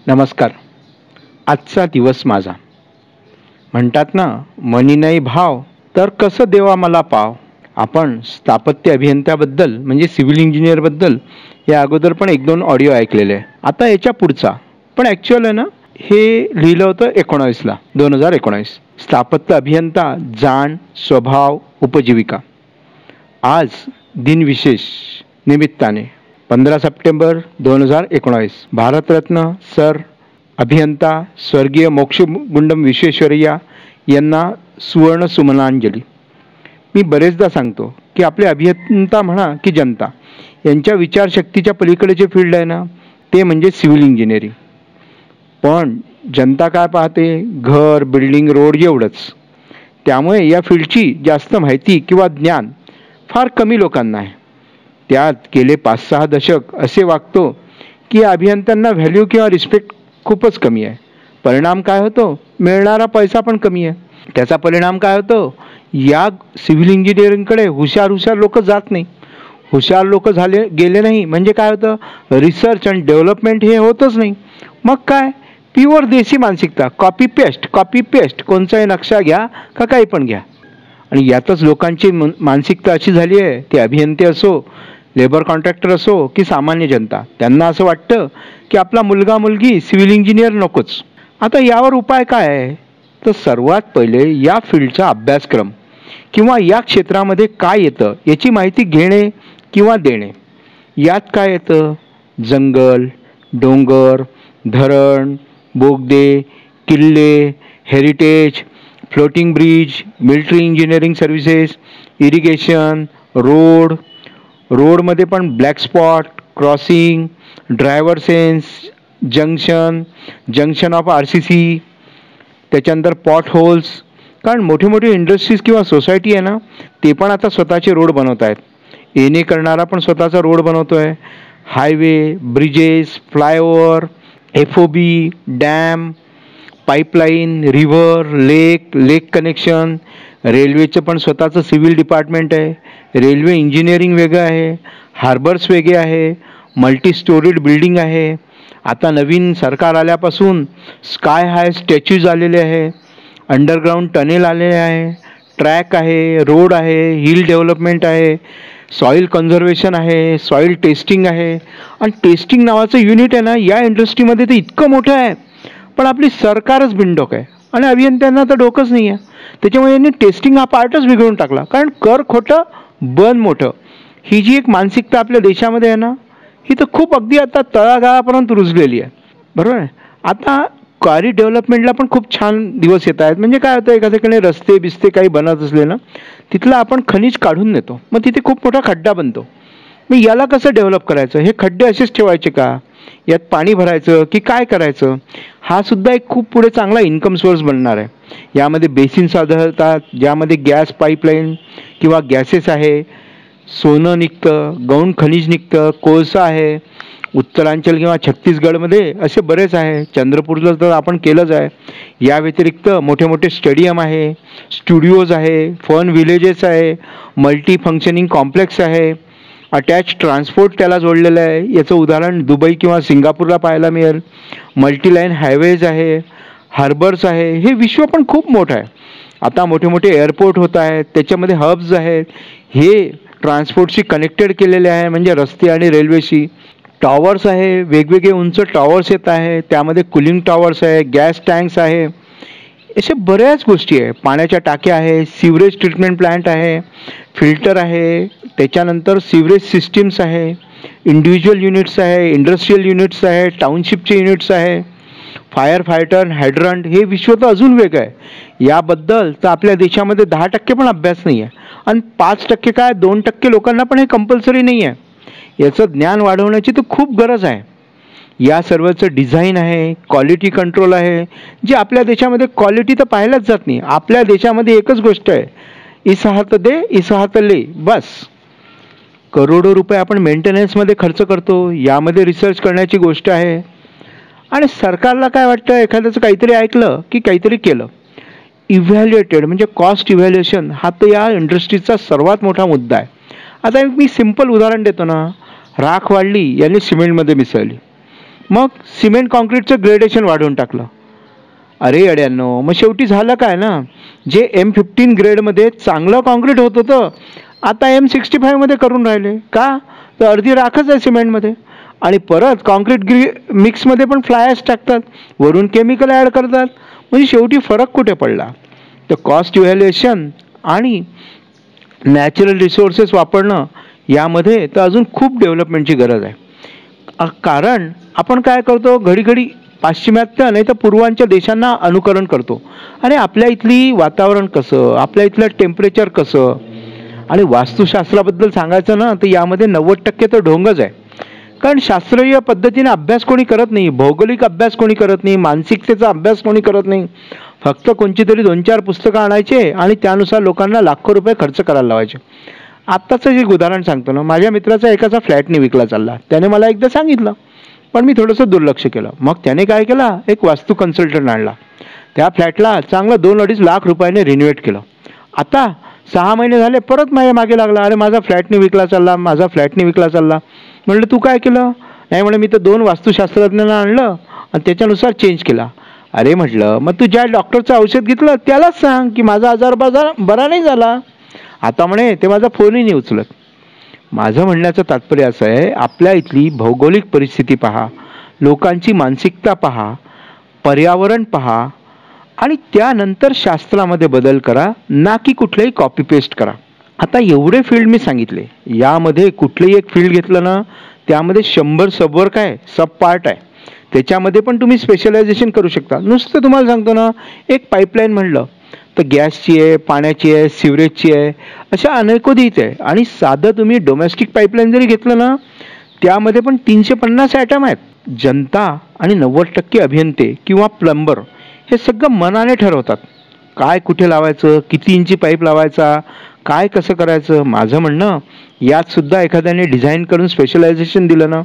नमस्कार. आजचा दिवस माझा. म्हणतात ना, मनी नाही भाव तर कसं देवा मला पाव. आपण स्थापत्य अभियंत्याबद्दल म्हणजे सिव्हिल इंजिनियरबद्दल या अगोदर पण 1-2 ऑडिओ ऐकलेले आहे. आता याच्या पुढचा पण ॲक्च्युअल आहे ना, हे लिहिलं होतं 2019. स्थापत्य अभियंता जाण स्वभाव उपजीविका. आज दिनविशेष निमित्ताने 15 सप्टेंबर 2019 भारतरत्न सर अभियंता स्वर्गीय मोक्षगुंडम विश्वेश्वरय्या यांना सुवर्ण सुमनांजली. मी बरेचदा सांगतो की आपले अभियंता म्हणा की जनता यांच्या विचारशक्तीच्या पलीकडे जे फील्ड आहे ना, ते म्हणजे सिव्हिल इंजिनिअरिंग. पण जनता काय पाहते, घर बिल्डिंग रोड एवढंच. त्यामुळे या फील्डची जास्त माहिती किंवा ज्ञान फार कमी लोकांना आहे. त्यात गेले 5-6 दशक असे वागतो की अभियंत्यांना व्हॅल्यू किंवा रिस्पेक्ट खूपच कमी आहे. परिणाम काय होतो, मिळणारा पैसा पण कमी आहे. त्याचा परिणाम काय होतो, या सिव्हिल इंजिनिअरिंगकडे हुशार लोक जात नाही. हुशार लोक गेले नाही म्हणजे काय होतं, रिसर्च आणि डेव्हलपमेंट हे होतच नाही. मग काय, प्युअर देशी मानसिकता, कॉपी पेस्ट कोणचाही नक्षा घ्या का काही पण घ्या. आणि यातच लोकांची मानसिकता अशी झाली आहे, ते अभियंते असो, लेबर कॉन्ट्रॅक्टर असो की सामान्य जनता, त्यांना असं वाटतं की आपला मुलगा मुलगी सिव्हिल इंजिनियर नकोच. आता यावर उपाय काय आहे, तर सर्वात पहिले या फील्डचा अभ्यासक्रम किंवा या क्षेत्रामध्ये काय येतं याची माहिती घेणे किंवा देणे. यात काय येतं, जंगल, डोंगर, धरण, बोगदे, किल्ले, heritage, floating bridge, military engineering services, irrigation, रोडमध्ये पण black spot, crossing, driver sense, junction of RCC, त्याच्यानंतर पॉट होल्स. कारण मोठे इंडस्ट्रीज किंवा सोसायटी आहे ना, ते पण आता स्वतःचे रोड बनवत आहेत. येणे करणारा पण स्वतःचा रोड बनवतो आहे. Highway, bridges, flyover, FOB, dam, pipeline, river, lake connection. रेल्वेचं पण स्वतःचं सिव्हिल डिपार्टमेंट आहे. रेल्वे इंजिनिअरिंग वेगळं आहे, हार्बर्स वेगळे आहे, मल्टी स्टोरीड बिल्डिंग आहे. आता नवीन सरकार आल्यापासून स्काय हाय स्टॅच्यूज आलेले आहे, अंडरग्राऊंड टनेल आलेले आहे, ट्रॅक आहे, रोड आहे, हिल डेव्हलपमेंट आहे, सॉईल कन्झर्वेशन आहे, सॉईल टेस्टिंग आहे. आणि टेस्टिंग नावाचं युनिट आहे ना, या इंडस्ट्रीमध्ये ते इतकं मोठं आहे, पण आपली सरकारच बिनडोक आहे आणि अभियंत्यांना तर डोकंच नाही आहे. त्याच्यामुळे यांनी टेस्टिंग हा पार्टच बिघडून टाकला. कारण कर खोटं बन मोठं, ही जी एक मानसिकता आपल्या देशामध्ये आहे ना, ही तर खूप अगदी आता तळागाळापर्यंत रुजलेली आहे. बरोबर आहे. आता क्वारी डेव्हलपमेंटला पण खूप छान दिवस येत आहेत. म्हणजे काय होतं, एखाद्याकडे रस्ते बिस्ते काही बनत असले ना, तिथलं आपण खनिज काढून नेतो, मग तिथे खूप मोठा खड्डा बनतो. मग याला कसं डेव्हलप करायचं, हे खड्डे असेच ठेवायचे का, यात पाणी भरायचं की काय करायचं, हा सुद्धा एक खूप पुढे चांगला इन्कम सोर्स बनणार आहे. यामध्ये बेसिन्स आढळतात, ज्यामध्ये गॅस पाईपलाईन किंवा गॅसेस आहे, सोनं निघतं, गौण खनिज निघतं, कोळसा आहे. उत्तरांचल किंवा छत्तीसगडमध्ये असे बरेच आहे. चंद्रपूरला तर आपण केलंच आहे. या व्यतिरिक्त मोठे स्टेडियम आहे, स्टुडिओज आहे, फन विलेजेस आहे, मल्टी फंक्शनिंग कॉम्प्लेक्स आहे, अटॅच ट्रान्सपोर्ट त्याला जोडलेलं आहे. याचं उदाहरण दुबई किंवा सिंगापूरला पाहायला मिळेल. मल्टीलाईन हायवेज आहे, हार्बर्स आहे. हे विश्व पण खूप मोठं आहे. आता मोठे एअरपोर्ट होत आहेत, त्याच्यामध्ये हब्स आहेत, हे ट्रान्सपोर्टशी कनेक्टेड केलेले आहे, म्हणजे रस्ते आणि रेल्वेशी. टॉवर्स आहे, वेगवेगळे उंच टॉवर्स येत आहे, त्यामध्ये कुलिंग टॉवर्स आहे, गॅस टँक्स आहे, अशा बऱ्याच गोष्टी आहे. पाण्याच्या टाक्या आहे, सिवरेज ट्रीटमेंट प्लांट आहे, फिल्टर आहे, त्याच्यानंतर सिवरेज सिस्टीम्स आहे, इंडिव्हिज्युअल युनिट्स आहे, इंडस्ट्रीयल युनिट्स आहे, टाउनशिपचे युनिट्स आहे, फायर फायटर, हायड्रंट. हे विश्व तर अजून वेगळं आहे. याबद्दल तर आपल्या देशामध्ये 10% पण अभ्यास नाही आहे. आणि 5% काय, 2% लोकांना पण हे कंपल्सरी नाही आहे. याचं ज्ञान वाढवण्याची तर खूप गरज आहे. या सर्वचं डिझाईन आहे, क्वालिटी कंट्रोल आहे, जे आपल्या देशामध्ये क्वालिटी तर पाहायलाच जात नाही. आपल्या देशामध्ये एकच गोष्ट आहे, इस हात दे इस हात ले, बस. करोडो रुपये आपण मेंटेनन्समध्ये खर्च करतो, यामध्ये रिसर्च करण्याची गोष्ट आहे. आणि सरकारला काय वाटतं, एखाद्याचं काहीतरी ऐकलं की काहीतरी केलं. इव्हॅल्युएटेड म्हणजे कॉस्ट इव्हॅल्युएशन हा तर या इंडस्ट्रीचा सर्वात मोठा मुद्दा आहे. आता मी सिंपल उदाहरण देतो ना, राख वाढली यांनी सिमेंटमध्ये मिसळली, मग सिमेंट कॉन्क्रीटचं ग्रेडेशन वाढवून टाकलं. अरे अड्यांनो, मग शेवटी झालं काय ना, जे M15 ग्रेडमध्ये चांगलं कॉन्क्रीट होत होतं आता M65मध्ये करून राहिले. का तर अर्धी राखच आहे सिमेंटमध्ये. आणि परत कॉन्क्रीट मिक्समध्ये पण फ्लाय ॲश टाकतात, वरून केमिकल ॲड करतात. म्हणजे शेवटी फरक कुठे पडला? तर कॉस्ट इव्हॅल्युएशन आणि नॅचरल रिसोर्सेस वापरणं यामध्ये तर अजून खूप डेव्हलपमेंटची गरज आहे. कारण आपण काय करतो, घडी घडी पाश्चिमात्य नाही तर पूर्वांच्या देशांना अनुकरण करतो. आणि आपल्या इथली वातावरण कसं, आपल्या इथलं टेम्परेचर कसं, आणि वास्तुशास्त्राबद्दल सांगायचं ना तर यामध्ये 90% तर ढोंगच आहे. कारण शास्त्रीय पद्धतीने अभ्यास कोणी करत नाही, भौगोलिक अभ्यास कोणी करत नाही, मानसिकतेचा अभ्यास कोणी करत नाही. फक्त कोणची तरी 2-4 पुस्तकं आणायचे आणि त्यानुसार लोकांना लाखो रुपये खर्च करायला लावायचे. आत्ताचं जे उदाहरण सांगतो ना, माझ्या मित्राचा एकाचा फ्लॅटने विकला चालला. त्याने मला एकदा सांगितलं, पण मी थोडंसं दुर्लक्ष केलं. मग त्याने काय केलं, एक वास्तू कन्सल्टंट आणला. त्या फ्लॅटला चांगलं 2-2.5 लाख रुपयाने रिनोव्हेट केलं. आता 6 महिने झाले परत माझ्या मागे लागला, अरे माझा फ्लॅटने विकला चालला, माझा फ्लॅटने विकला चालला. म्हणलं तू काय केलं? नाही म्हणे, मी तर 2 वास्तुशास्त्रज्ञांना आणलं आणि त्याच्यानुसार चेंज केला. अरे म्हटलं, मग तू ज्या डॉक्टरचं औषध घेतलं त्यालाच सांग की माझा आजार बरा नाही झाला. आता म्हणे ते माझा फोनही नाही उचलत. माझं म्हणण्याचं तात्पर्य असं आहे, आपल्या इथली भौगोलिक परिस्थिती पहा, लोकांची मानसिकता पहा, पर्यावरण पहा आणि त्यानंतर शास्त्रामध्ये बदल करा, ना की कुठलेही कॉपी पेस्ट करा. आता एवढे फील्ड मी सांगितले, यामध्ये कुठलेही एक फील्ड घेतलं ना त्यामध्ये 100 सबवर्क आहे, सब पार्ट आहे. त्याच्यामध्ये पण तुम्ही स्पेशलायझेशन करू शकता. नुसतं तुम्हाला सांगतो ना, एक पाईपलाईन म्हणलं तर गॅसची आहे, पाण्याची आहे, सिवरेजची आहे, अशा अनेकोधीच आहे. आणि साधं तुम्ही डोमेस्टिक पाईपलाईन जरी घेतलं ना त्यामध्ये पण 350 ॲटम आहेत. जनता आणि 90% अभियंते किंवा प्लंबर हे सगळं मनाने ठरवतात, काय कुठे लावायचं, किती इंची पाईप लावायचा, काय कसं करायचं. माझं म्हणणं, यात सुद्धा एखाद्याने डिझाईन करून स्पेशलायझेशन दिलं ना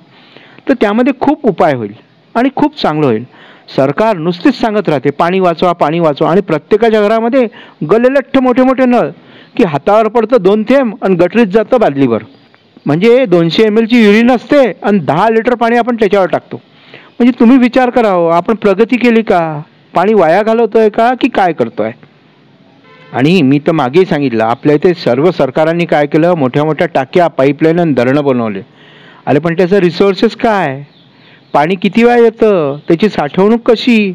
तर त्यामध्ये खूप उपाय होईल आणि खूप चांगलं होईल. सरकार नुसतीच सांगत राहते पाणी वाचवा, पाणी वाचवा, आणि प्रत्येकाच्या घरामध्ये गलेलठ्ठ मोठे मोठे नळ की हातावर पडतं 2 थेंब आणि गटरीत जातं बादलीवर. म्हणजे 200 ml ची युरिन असते आणि 10 लिटर पाणी आपण त्याच्यावर टाकतो. म्हणजे तुम्ही विचार करा, आपण प्रगती केली का? पाणी वाया घालवतोय का की काय करतोय? आणि मी तर मागेही सांगितलं, आपल्या इथे सर्व सरकारांनी काय केलं, मोठ्या मोठ्या टाक्या, पाईपलाईन आणि धरणं बनवले. अरे पण त्याचं रिसोर्सेस काय, पाणी किती वेळा येतं, त्याची साठवणूक कशी,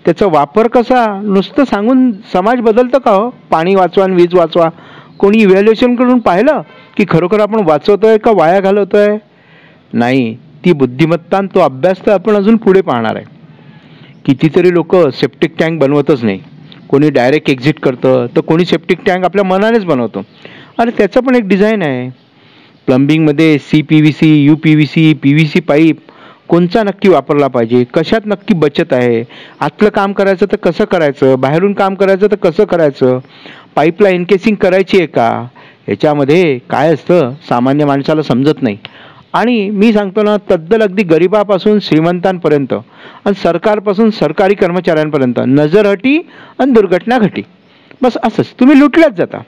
त्याचा वापर कसा, नुसतं सांगून समाज बदलतं का हो? पाणी वाचवा आणि वीज वाचवा. कोणी इव्हॅल्युएशन करून पाहिलं की खरोखर आपण वाचवतोय का वाया घालवतोय? नाही. ती बुद्धिमत्ता, तो अभ्यास तर आपण अजून पुढे पाहणार आहे. कितीतरी लोक सेप्टिक टँक बनवतच नाही, कोणी डायरेक्ट एक्झिट करतं, तर कोणी सेप्टिक टँक आपल्या मनानेच बनवतो. अरे त्याचं पण एक डिझाईन आहे. प्लंबिंगमध्ये CPVC, UPVC, PVC पाईप कोणचा नक्की वापरला पाहिजे, कशात नक्की बचत आहे, आतलं काम करायचं तर कसं करायचं, बाहेरून काम करायचं तर कसं करायचं, पाईपला एनकेसिंग करायची आहे का, ह्याच्यामध्ये काय असतं सामान्य माणसाला समजत नाही. आणि मी सांगतो ना, तद्दल अगदी गरिबापासून श्रीमंतांपर्यंत आणि सरकारपासून सरकारी कर्मचाऱ्यांपर्यंत नजरहटी आणि दुर्घटना घटी. बस असंच तुम्ही लुटल्याच जाता.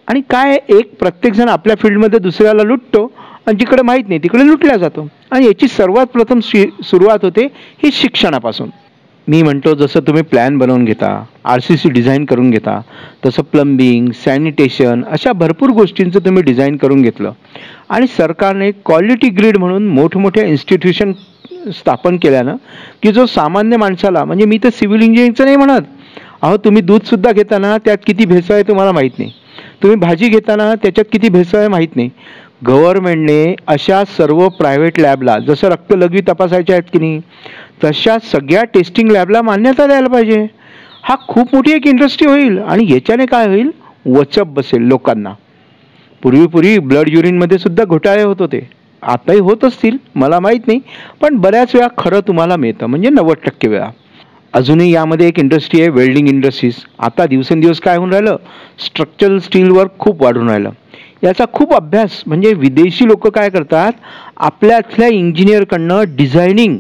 आणि काय, एक प्रत्येकजण आपल्या फील्डमध्ये दुसऱ्याला लुटतो आणि जिकडे माहीत नाही तिकडे लुटल्या जातो. आणि याची सर्वात प्रथम सुरुवात होते ही शिक्षणापासून. मी म्हणतो, जसं तुम्ही प्लॅन बनवून घेता, RCC डिझाईन करून घेता, तसं प्लंबिंग, सॅनिटेशन अशा भरपूर गोष्टींचं तुम्ही डिझाईन करून घेतलं आणि सरकारने क्वालिटी ग्रीड म्हणून मोठमोठ्या इन्स्टिट्यूशन स्थापन केल्यानं की जो सामान्य माणसाला, म्हणजे मी तर सिव्हिल इंजिनिअरिंगचं नाही म्हणत, अहो तुम्ही दूधसुद्धा घेताना त्यात किती भेसळ आहे तुम्हाला माहीत नाही, तुम्ही भाजी घेताना त्याच्यात किती भेसळ आहे माहीत नाही. गव्हर्नमेंटने अशा सर्व प्रायव्हेट लॅबला, जसं रक्तलघवी तपासायच्या आहेत की नाही, तशा सगळ्या टेस्टिंग लॅबला मान्यता द्यायला पाहिजे. हा खूप मोठी एक इंडस्ट्री होईल आणि याच्याने काय होईल, वचप बसेल लोकांना. पूर्वी ब्लड युरिनमध्ये सुद्धा घोटाळे होत होते, आताही होत असतील मला माहीत नाही, पण बऱ्याच वेळा खरं तुम्हाला मिळतं, म्हणजे 90% वेळा. अजूनही यामध्ये एक इंडस्ट्री आहे, वेल्डिंग इंडस्ट्रीज. आता दिवसेंदिवस काय होऊन राहिलं, स्ट्रक्चरल स्टील वर्क खूप वाढून राहिलं. याचा खूप अभ्यास, म्हणजे विदेशी लोक काय करतात, आपल्यातल्या इंजिनियरकडनं डिझायनिंग,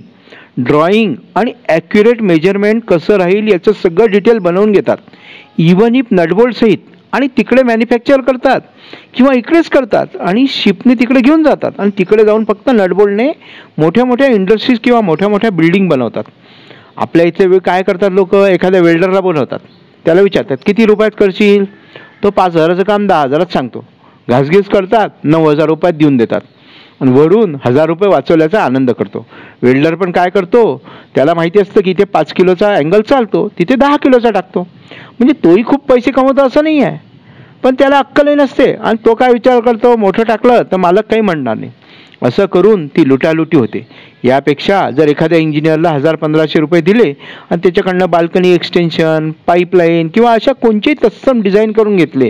ड्रॉइंग आणि ॲक्युरेट मेजरमेंट कसं राहील याचं सगळं डिटेल बनवून घेतात. इवन इफ नटबोल्ट सहित आणि तिकडे मॅन्युफॅक्चर करतात किंवा इकडेच करतात आणि शिपने तिकडे घेऊन जातात आणि तिकडे जाऊन फक्त नटबोल्टने मोठ्या मोठ्या इंडस्ट्रीज किंवा मोठ्या मोठ्या बिल्डिंग बनवतात. आपल्या इथे काय करतात लोक, एखाद्या वेल्डरला बोलवतात, त्याला विचारतात किती रुपयात करशील, तो 5,000चं काम 10,000त सांगतो, घासघीस करतात, 9,000 रुपयात देऊन देतात आणि वरून 1,000 रुपये वाचवल्याचा आनंद करतो. वेल्डर पण काय करतो, त्याला माहिती असतं की इथे 5 किलोचा अँगल चालतो, तिथे 10 किलोचा टाकतो. म्हणजे तोही खूप पैसे कमवतो असं नाही आहे, पण त्याला अक्कलही नसते आणि तो काय विचार करतो, मोठं टाकलं तर मालक काही म्हणणार नाही. असं करून ती लुटालुटी होते. यापेक्षा जर एखाद्या इंजिनियरला 1,000-1,500 रुपये दिले आणि त्याच्याकडनं बाल्कनी एक्सटेन्शन, पाईपलाईन किंवा अशा कोणतेही तत्सम डिझाईन करून घेतले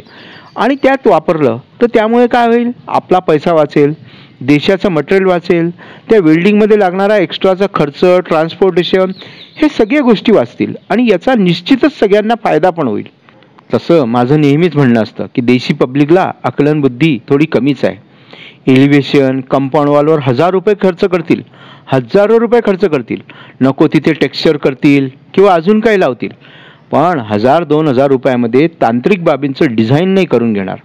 आणि त्यात वापरलं, तर त्यामुळे काय होईल, आपला पैसा वाचेल, देशाचं मटेरियल वाचेल, त्या बिल्डिंगमध्ये लागणारा एक्स्ट्राचा खर्च, ट्रान्सपोर्टेशन, हे सगळ्या गोष्टी वाचतील आणि याचा निश्चितच सगळ्यांना फायदा पण होईल. तसं माझं नेहमीच म्हणणं असतं की देशी पब्लिकला आकलनबुद्धी थोडी कमीच आहे. एलिव्हेशन, कंपाऊंड वॉलवर 1,000 रुपये खर्च करतील, हजारो रुपये खर्च करतील, नको तिथे टेक्स्चर करतील किंवा अजून काही लावतील, पण 1,000-2,000 रुपयामध्ये तांत्रिक बाबींचं डिझाईन नाही करून घेणार.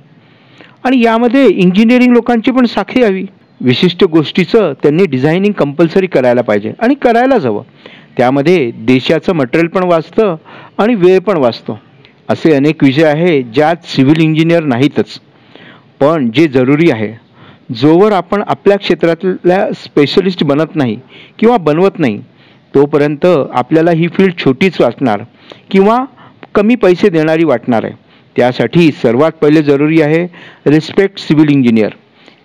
आणि यामध्ये इंजिनिअरिंग लोकांची पण साखळी हवी. विशिष्ट गोष्टीचं त्यांनी डिझायनिंग कंपल्सरी करायला पाहिजे आणि करायलाच हवं. त्यामध्ये देशाचं मटेरियल पण वाचतं आणि वेळ पण वाचतो. असे अनेक विषय आहे ज्यात सिव्हिल इंजिनियर नाहीतच, पण जे जरुरी आहे, जोवर आपण आपल्या क्षेत्रातल्या स्पेशलिस्ट बनत नाही किंवा बनवत नाही, तोपर्यंत आपल्याला ही फील्ड छोटीच वाटणार किंवा कमी पैसे देणारी वाटणार आहे. त्यासाठी सर्वात पहिले जरुरी आहे respect civil engineer,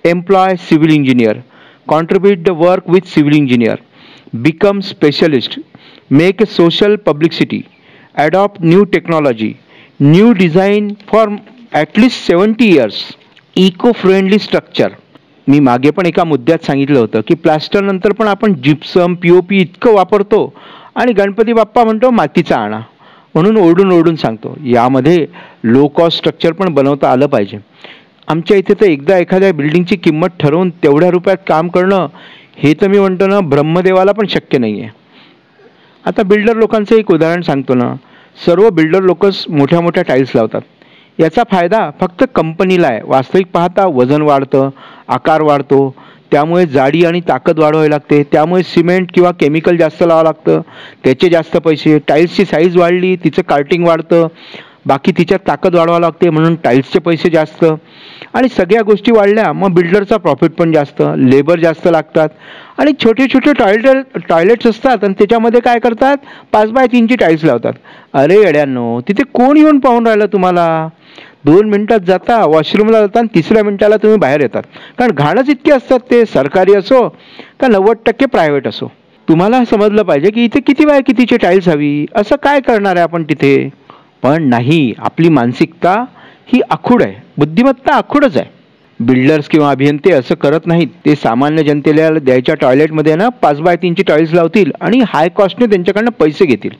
employ civil engineer, contribute the work with civil engineer, become specialist, make a social publicity, adopt new technology, new design for at least 70 years, eco friendly structure. मी मागे पण एका मुद्द्यात सांगितलं होतं की प्लास्टर नंतर पण आपण जिप्सम, POP इतकं वापरतो आणि गणपती बाप्पा म्हणतो मातीचा आणा म्हणून ओरडून ओरडून सांगतो. यामध्ये लो कॉस्ट स्ट्रक्चर पण बनवता आलं पाहिजे. आमच्या इथे तर एकदा एखाद्या बिल्डिंगची किंमत ठरवून तेवढ्या रुपयात काम करणं, हे तर मी म्हणतो ना, ब्रह्मदेवाला पण शक्य नाही आहे. आता बिल्डर लोकांचं एक उदाहरण सांगतो ना, सर्व बिल्डर लोकच मोठ्या मोठ्या टाईल्स लावतात. याचा फायदा फक्त कंपनीला आहे. वास्तविक पाहता वजन वाढतं, आकार वाढतो, त्यामुळे जाडी आणि ताकद वाढवावी लागते, त्यामुळे सिमेंट किंवा केमिकल जास्त लावावं लागतं, त्याचे जास्त पैसे. टाईल्सची साईज वाढली, तिचं कार्टिंग वाढतं, बाकी तिच्यात ताकद वाढवावं लागते म्हणून टाईल्सचे पैसे जास्त आणि सगळ्या गोष्टी वाढल्या मग बिल्डरचा प्रॉफिट पण जास्त, लेबर जास्त लागतात आणि छोटे छोटे टॉयलेट्स असतात आणि त्याच्यामध्ये काय करतात, 5x3ची टाईल्स लावतात. अरे येड्यांनो, तिथे कोण येऊन पाहून राहिलं तुम्हाला? 2 मिनिटात जाता, वॉशरूमला जाता आणि 3ऱ्या मिनिटाला तुम्ही बाहेर येतात, कारण घाणच इतके असतात. ते सरकारी असो का 90% प्रायव्हेट असो. तुम्हाला समजलं पाहिजे की इथे किती बाय कितीची टाईल्स हवी, असं काय करणार आहे आपण तिथे. पण नाही, आपली मानसिकता ही आखूड आहे, बुद्धिमत्ता आखूडच आहे. बिल्डर्स किंवा अभियंते असं करत नाहीत. ते सामान्य जनतेला द्यायच्या टॉयलेटमध्ये ना 5x3ची टाईल्स लावतील आणि हाय कॉस्टने त्यांच्याकडनं पैसे घेतील.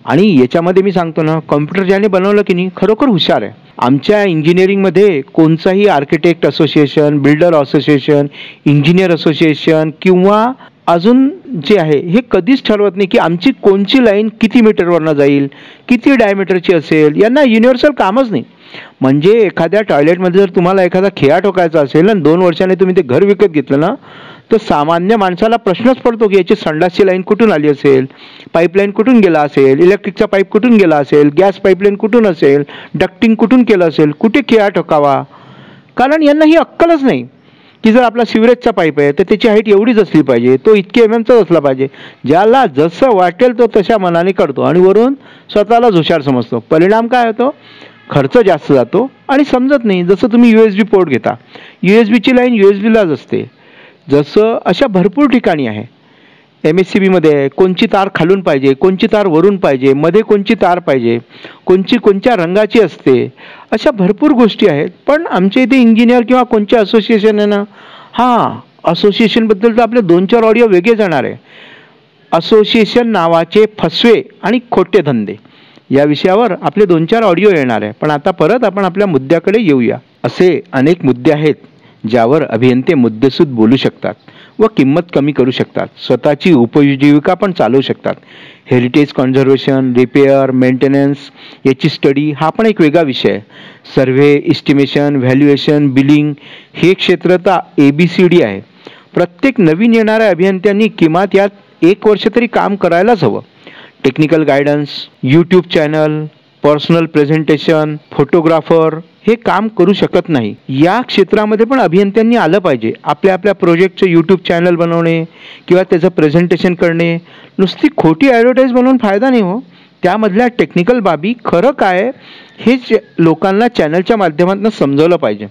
आणि याच्यामध्ये मी सांगतो ना, कॉम्प्युटर ज्याने बनवलं की नाही खरोखर हुशार आहे. आमच्या इंजिनिअरिंगमध्ये कोणताही architect association, builder association, engineer association किंवा अजून जे आहे हे कधीच ठरवत नाही की आमची कोणची लाईन किती मीटरवरनं जाईल, किती डायमीटरची असेल. यांना युनिव्हर्सल कामच नाही. म्हणजे एखाद्या टॉयलेटमध्ये जर तुम्हाला एखादा खिळा ठोकायचा असेल आणि 2 वर्षांनी तुम्ही ते घर विकत घेतलं ना, तर सामान्य माणसाला प्रश्नच पडतो की याची संडासची लाईन कुठून आली असेल, पाईपलाईन कुठून गेला असेल, इलेक्ट्रिकचा पाईप कुठून गेला असेल, गॅस पाईपलाईन कुठून असेल, डक्टिंग कुठून केलं असेल, कुठे खिळा ठोकावा. कारण यांना ही अक्कलच नाही की जर आपला सिवरेजचा पाईप आहे तर त्याची हाईट एवढीच असली पाहिजे, तो इतके MMचाच असला पाहिजे. ज्याला जसं वाटेल तो तशा मनाने करतो आणि वरून स्वतःलाच हुशार समजतो. परिणाम काय होतो, खर्च जास्त जातो आणि समजत नाही. जसं तुम्ही USB पोर्ट घेता, USBची लाईन USBलाच असते. जसं अशा भरपूर ठिकाणी आहे. MSCBमध्ये कोणची तार खालून पाहिजे, कोणची तार वरून पाहिजे, मध्ये कोणची तार पाहिजे, कोणच्या रंगाची असते, अशा भरपूर गोष्टी आहेत. पण आमच्या इथे इंजिनियर किंवा कोणचे असोसिएशन आहे ना, असोसिएशनबद्दल तर आपले 2-4 ऑडिओ वेगळे जाणार आहे. असोसिएशन नावाचे फसवे आणि खोटे धंदे या विषयावर आपले 2-4 ऑडिओ येणार आहे. पण आता परत आपण आपल्या मुद्द्याकडे येऊया. असे अनेक मुद्दे आहेत ज्यावर अभियंते मुद्देसूद बोलू शकतात व किंमत कमी करू शकतात. स्वतःची उपजीविका पण चालवू शकतात. हेरिटेज कॉन्झर्वेशन, रिपेअर, मेंटेनन्स याची स्टडी हा पण एक वेगळा विषय आहे. सर्व्हे, इस्टिमेशन, व्हॅल्युएशन, बिलिंग हे क्षेत्र तर ABCD आहे. प्रत्येक नवीन येणाऱ्या अभियंत्यांनी किमान यात 1 वर्ष तरी काम करायलाच हवं. Technical guidance, YouTube channel, personal presentation, photographer हे काम करू शकत नाही. या क्षेत्रामध्ये पण अभियंत्यांनी आलं पाहिजे. आपल्या आपल्या प्रोजेक्टचं यूट्यूब चॅनल बनवणे किंवा त्याचं प्रेझेंटेशन करणे, नुसती खोटी ॲडव्हर्टाईज बनवून फायदा नाही हो. त्यामधल्या टेक्निकल बाबी खरं काय हेच लोकांना चॅनलच्या माध्यमातून समजवलं पाहिजे.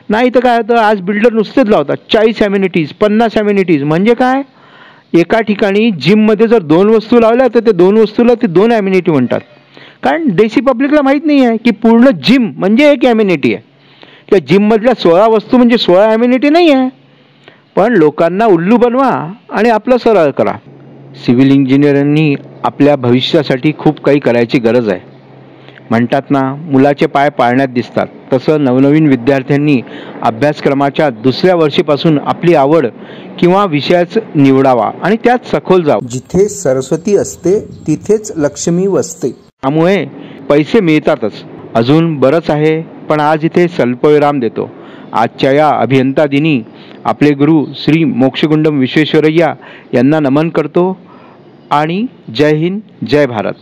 नाही तर काय होतं, आज बिल्डर नुसतेच लावतात 40 ॲम्युनिटीज, 50 ॲम्युनिटीज. म्हणजे काय, एका ठिकाणी जिममध्ये जर 2 वस्तू लावल्या तर ते 2 वस्तूला ते 2 ॲम्युनिटी म्हणतात. कारण देशी पब्लिकला माहीत नाही आहे की पूर्ण जिम म्हणजे एक ॲम्युनिटी आहे. त्या जिममधल्या 16 वस्तू म्हणजे 16 ॲम्युनिटी नाही आहे. पण लोकांना उल्लू बनवा आणि आपलं सरळ करा. सिव्हिल इंजिनिअरांनी आपल्या भविष्यासाठी खूप काही करायची गरज आहे. म्हणतात ना, मुलाचे पाय पाळण्यात दिसतात. तसं नवनवीन विद्यार्थ्यांनी अभ्यासक्रमाच्या 2ऱ्या वर्षीपासून आपली आवड किंवा विषयाच निवडावा आणि त्यात सखोल जावं. जिथे सरस्वती असते तिथेच लक्ष्मी वसते. त्यामुळे पैसे मिळतातच. अजून बरंच आहे, पण आज इथे स्वल्पविराम देतो. आजच्या या अभियंता दिनी आपले गुरु श्री मोक्षगुंडम विश्वेश्वरय्या यांना नमन करतो आणि जय हिंद, जय भारत.